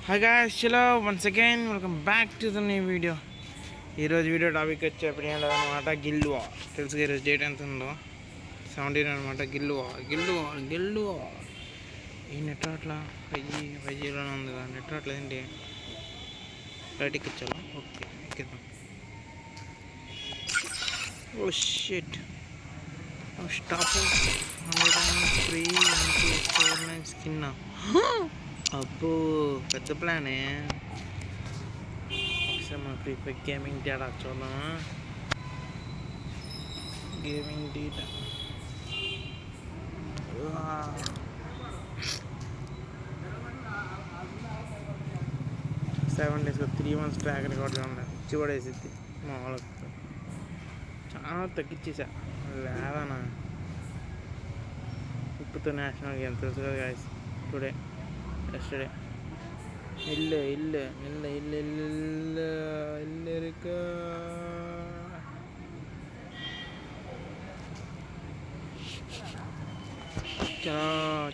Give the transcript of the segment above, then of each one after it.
Hi guys, చలో once again welcome back to the new video. ఈరోజు video topic వచ్చేప్పుడు అనమాట గిల్డ్ వార్. తెలుసుగా ఈరోజు డేట్ ఎంత ఉందో, 17 అనమాట. గిల్డ్ వార్ ఈ నెట్ అట్లా 5Gలోనే ఉంది కదా, నెట్ అట్లేదండి. రైట్ ఎక్కించాలా? ఓకే, ఎక్కిద్దాం. Oh shit, stop. 103 స్కిన్. అబ్బో, పెద్ద ప్లానే. ఒకసారి మన ఫ్రీ ఫైర్ గేమింగ్ డేటా చూద్దామా? Gaming data 7 days 3 months track రికార్డులు ఉన్నాయి. ఇచ్చి పడేసిద్ది మామూలుగా. చాలా తగ్గించేసా లేదన్నా. ఇప్పుడుతో నేషనల్ గేమ్ తెలుసు కదా గాయస్. టుడే ఎస్టర్డే ఇల్లు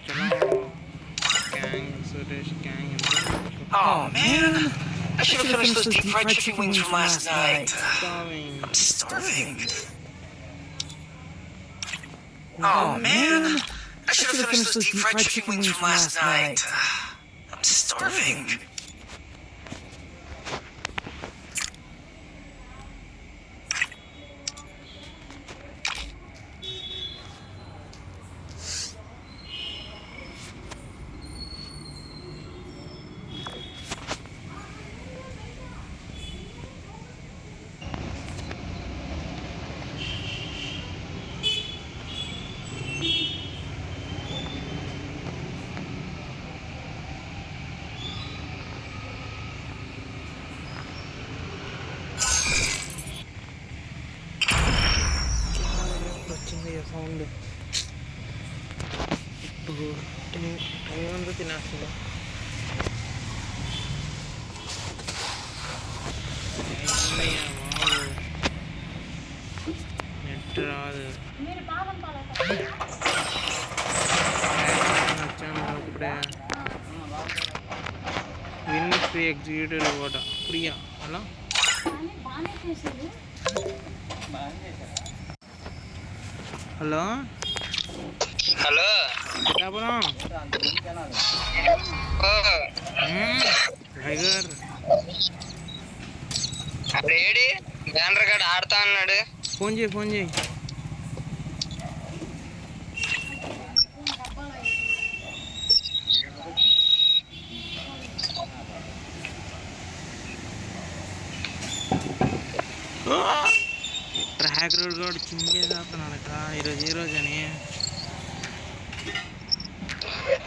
చలో gang Suresh gang. Oh man, I should have finished those deep fried chicken wings from last night. I'm starving. Oh man, I should have finished those deep fried chicken wings from last night. I'm starving. Sound ఇప్పుడు time తినేస్తుంది. Net రాదు. ఇప్పుడే win free executive reward ఫ్రీయా అలా. Hello tiger ready. Banner గడ్ ఆడుతా అన్నాడు. Phone చేయి track road కూడా చింగేసేస్తున్నాడు అక్క. ఈరోజు ఏ రోజు అని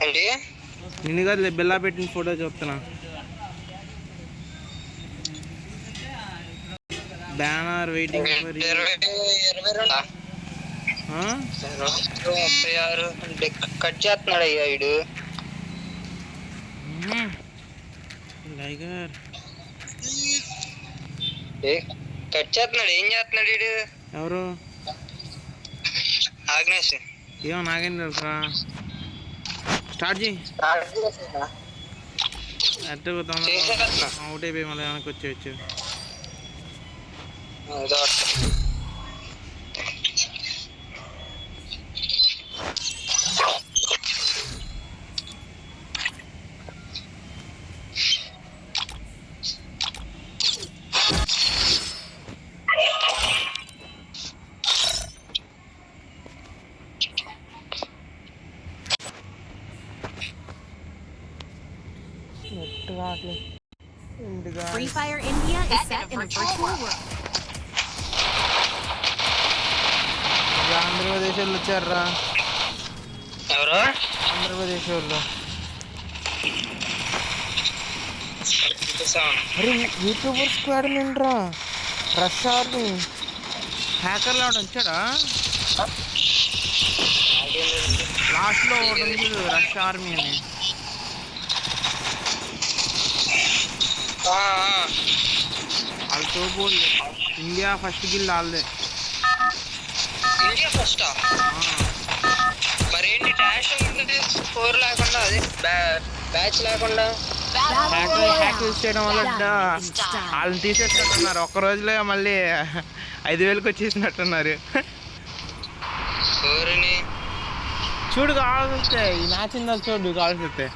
ఏంటి నిన్ను కాదు బెల్లా పెట్టిన ఫోటో చూస్తున్నా. బ్యానర్ వెయిటింగ్ ఫర్ 36 కట్ చేస్తున్నాడు అయ్యా ఇడు. టైగర్ కట్ చేస్తున్నాడు. ఏం చేస్తున్నాడు ఇడు? ఎవరు? ఆగ్నేష్. ఏమో నాకేం తెలుసురా. స్టార్ట్ చేయి. అట్టే అవుట్ అయిపోయి మళ్ళీ వెనక్కి వచ్చేయచ్చు. Free Fire India is set in a virtual world. Andhra Pradesh వాళ్ళు వచ్చారా? ఎవరు? ఆంధ్రప్రదేశ్ వాళ్ళు. అరే యూట్యూబర్ స్క్వాడ్ నిండ్రా. రష్ ఆర్మీ హ్యాకర్లు ఆవిడ వచ్చాడా? లాస్ట్లో ఒకటి రష్ ఆర్మీ అని. వాళ్ళతో పోలే. ఇండియా ఫస్ట్ గిల్ వాళ్ళదే. ఇండియా ఫస్టా? మరేంటి డాష్ స్కోర్ లేకుండా, అదే బ్యాచ్ లేకుండా హ్యాక్ యూజ్ చేయడం వల్ల వాళ్ళని తీసేసినట్టున్నారు. ఒక్క రోజులో మళ్ళీ 5,000కి వచ్చేసినట్టున్నారు. చూడు కావాల్సి వస్తే ఈ మ్యాచ్ ఇందా చూడు కావాల్సి వస్తే.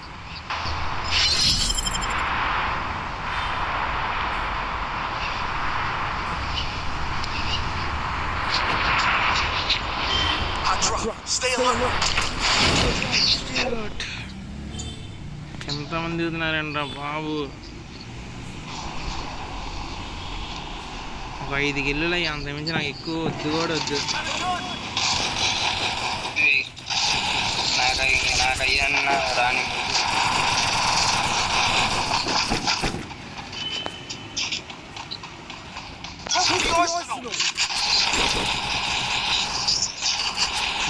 ఎంతమంది దిగుతున్నారంట బాబు. ఒక 5 గిల్లులు అయ్యి అంతమించి నాకు ఎక్కువ వద్దు కూడా వద్దు. నాకు అయ్యన్నా రాని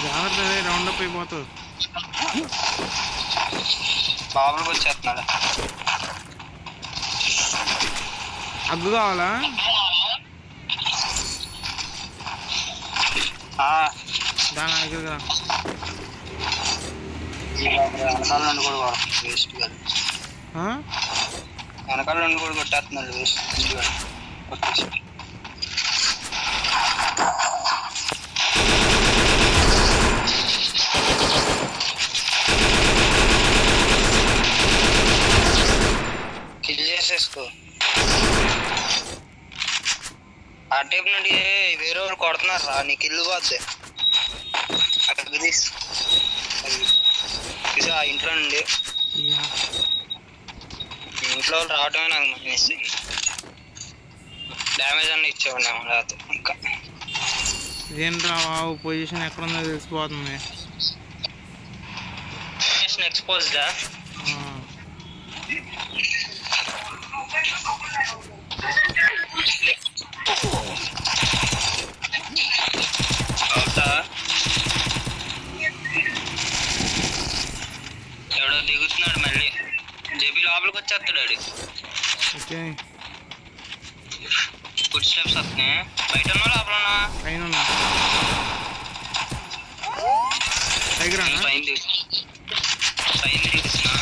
జాగ్రత్త, రౌండప్ అయిపోతావు. బాబులకు వచ్చేస్తున్నాడు. అగ్గు కావాలా? దాని దగ్గర వెనకాల నుండి కూడా వేస్ట్ కాదు. వెనకాల నుండి కూడా కొట్టేస్తున్నాడు వేస్ట్ వచ్చేసి. కిల్ చేసేసుకో. ఆ టైప్ నుండి వేరే వాళ్ళు కొడుతున్నారు రా, నీకు ఇల్లు పోద్ది. అక్కడికి తీసు ఆ ఇంట్లో నుండి. ఇంట్లో వాళ్ళు రావటమే నాకు మంచి డ్యామేజ్ అన్న ఇచ్చేవాడిని రాత్రి. ఇంకా ఇదేంట్రా బాబు, పొజిషన్ ఎక్కడుందో తెలిసిపోతుంది. ఎక్స్పోజ్డా అవుతా. ఎవడో దిగుతున్నాడు మళ్ళీ. జేబీ లోపలికి వచ్చేస్తాడు ఆడు. ఫుడ్ స్టెప్స్ వస్తున్నాయి. బయట ఉన్నా లోపలన్నా? పైన పైన దిగుతున్నా.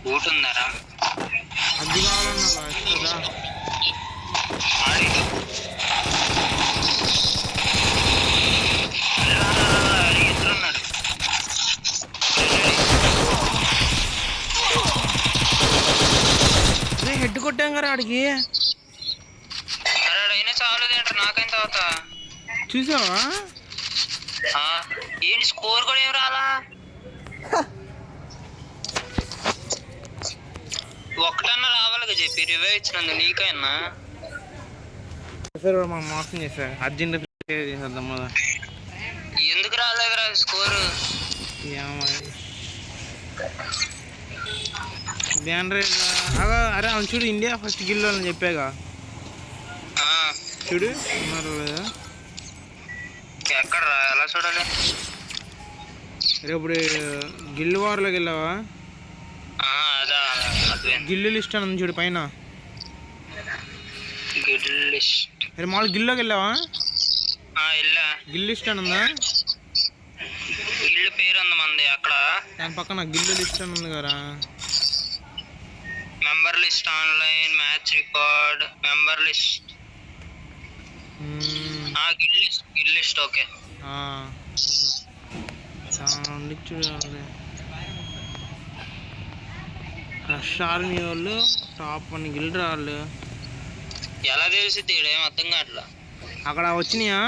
బూట్ ఉందారా? అది కావాలన్నా ఎదురున్నాడు. హెడ్ కొట్టాం కదా ఆడికి. అరే అయినా చావలేదేంటారు, నాకైనా తర్వాత చూసావా? ఏంటి స్కోర్ కూడా ఏం రాలా? ఒక్కటన్నా రావాలిగా చెప్పి రివైవ్ ఇచ్చినందు నీకైనా. మనం మోసం చేశారు. అర్జెంట్ చేసేద్దాం కదా. ఎందుకు రాలేదురా స్కోరు? అరే అవును చూడు, ఇండియా ఫస్ట్ గిల్లు అని చెప్పాగా. చూడు ఉన్నారు లేదా? ఎక్కడ రా, ఎలా చూడాలి? ఇప్పుడు గిల్లు వార్లోకి వెళ్ళావా? గిల్లు లిస్ట్ అని చూడు పైన. అరే మామూలు గిల్లోకి వెళ్ళావా? గిల్లు లిస్ట్ అని ఉందా? గిల్లు పేరు ఉంది మంది అక్కడ. దాని పక్కన గిల్లు లిస్ట్ అని ఉంది కదా. Member list, online match record, member list. Gill list okay. చూడాలి రష్ ఆర్మీ వాళ్ళు టాప్ 1 గిల్డ్ వాళ్ళు. ఎలా తెలిసింది ఏం అర్థం కావట్లా. అక్కడ వచ్చినాయా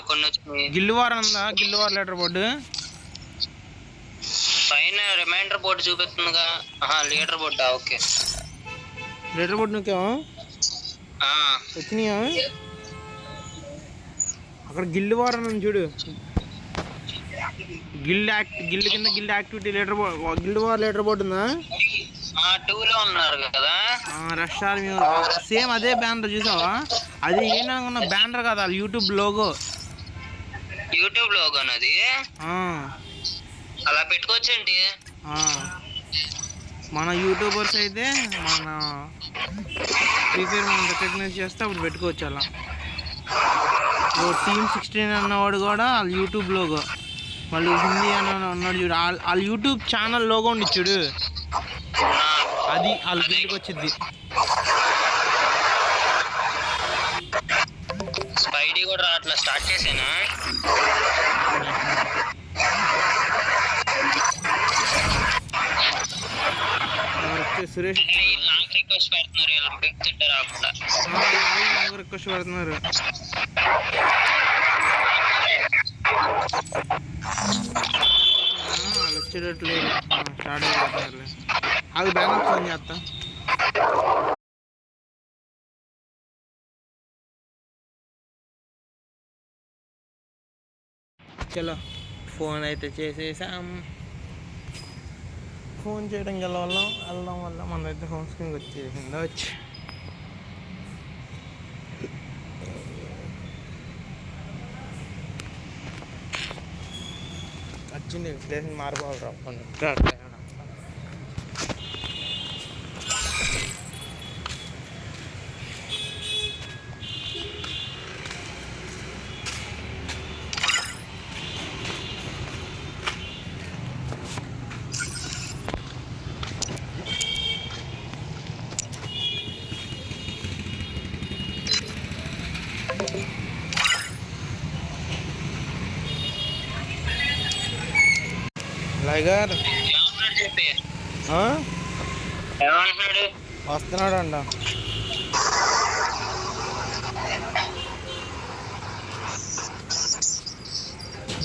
కొన్ని వచ్చినాయి. గిల్లు వార్ ఉందా? గిల్లు వార్ లెటర్ బోర్డు పైన రిమైండర్ బోర్డు చూపిస్తుందిగా. లీడర్ బోర్డా? ఓకే లెటర్ బోర్డు నొక్కావా? వచ్చినాయా? అక్కడ గిల్లు వార్ అని చూడు. గిల్డ్ కింద guild activity letter board, guild war letter board ఉందా? 2లో ఉన్నారు కదా. రష్ ఆర్మీ సేమ్ అదే బ్యానర్ చూసావా? అది ఏమనుకున్న బ్యానర్ కదా, యూట్యూబ్ లోగో. యూట్యూబ్ లోగో అది అలా పెట్టుకోవచ్చండి. మన యూట్యూబర్స్ అయితే మన ఫ్రీ ఫైర్ మనం రికగ్నైజ్ చేస్తే అప్పుడు పెట్టుకోవచ్చు అలా. టీమ్ 16 అన్నవాడు కూడా వాళ్ళ యూట్యూబ్ లోగో, మళ్ళీ హిందీ అని ఉన్నాడు చూడు, వాళ్ళ యూట్యూబ్ ఛానల్ లోగో ఉండి చూడు, అది వాళ్ళ గిల్డ్కి వచ్చింది. స్పైడీ కూడా అట్లా స్టార్ట్ చేసాను. సురేష్ నాకు రిక్వెస్ట్ పెడుతున్నారు, వీళ్ళు పిక్ తింటే రాకుండా. రిక్వెస్ట్ పెడుతున్నారు. వాళ్ళు వచ్చేటట్టు లేదు, స్టార్ట్ అయిపోతున్నారులే. అది బ్యానర్ ఫోన్ చేస్తా. చలో ఫోన్ అయితే చేసేసాం. ఫోన్ చేయడం వెళ్ళడం వల్ల మనైతే హోమ్ స్క్రీన్కి వచ్చేసింది. వచ్చింది ప్లేస్ మారిపోవాలి రా ఫోన్. లైగర్ చెప్పి ఆ? ఏమంటున్నాడు? వస్తున్నాడు అంట.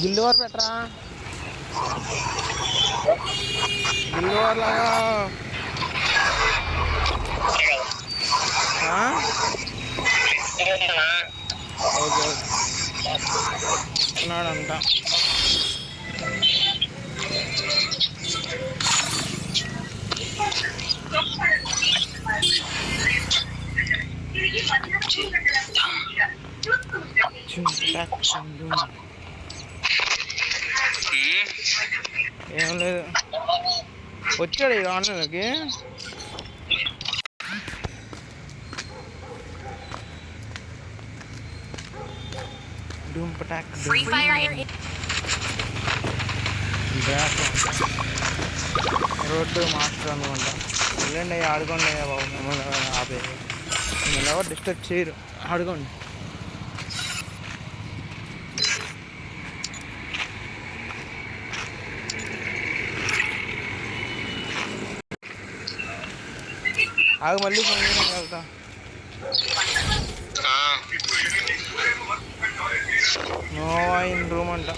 గిల్లు వారు పెట్టరా, గిల్లు వారు లాగా. ఓకే వస్తున్నాడంట. ఏం లేదు, వచ్చాడు ఇక ఆన్లైన్లోకి. డూమ్ పటాక్ Free Fire India. Road master అనుకుంటా. వెళ్ళండి ఆడుకోండి బాబు, మిమ్మల్ని ఆపే, మిమ్మల్ని ఎవరు డిస్టర్బ్ చేయరు, ఆడుకోండి. ఆగు, మళ్ళీ ఫోన్ చేయడానికి వెళ్తా. నోవా ఇన్ రూమ్ అంట.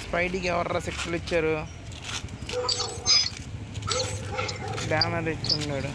స్పైడీకి ఎవర్రా సెక్స్లు ఇచ్చారు, బ్యానర్ ఇచ్చున్నాడు.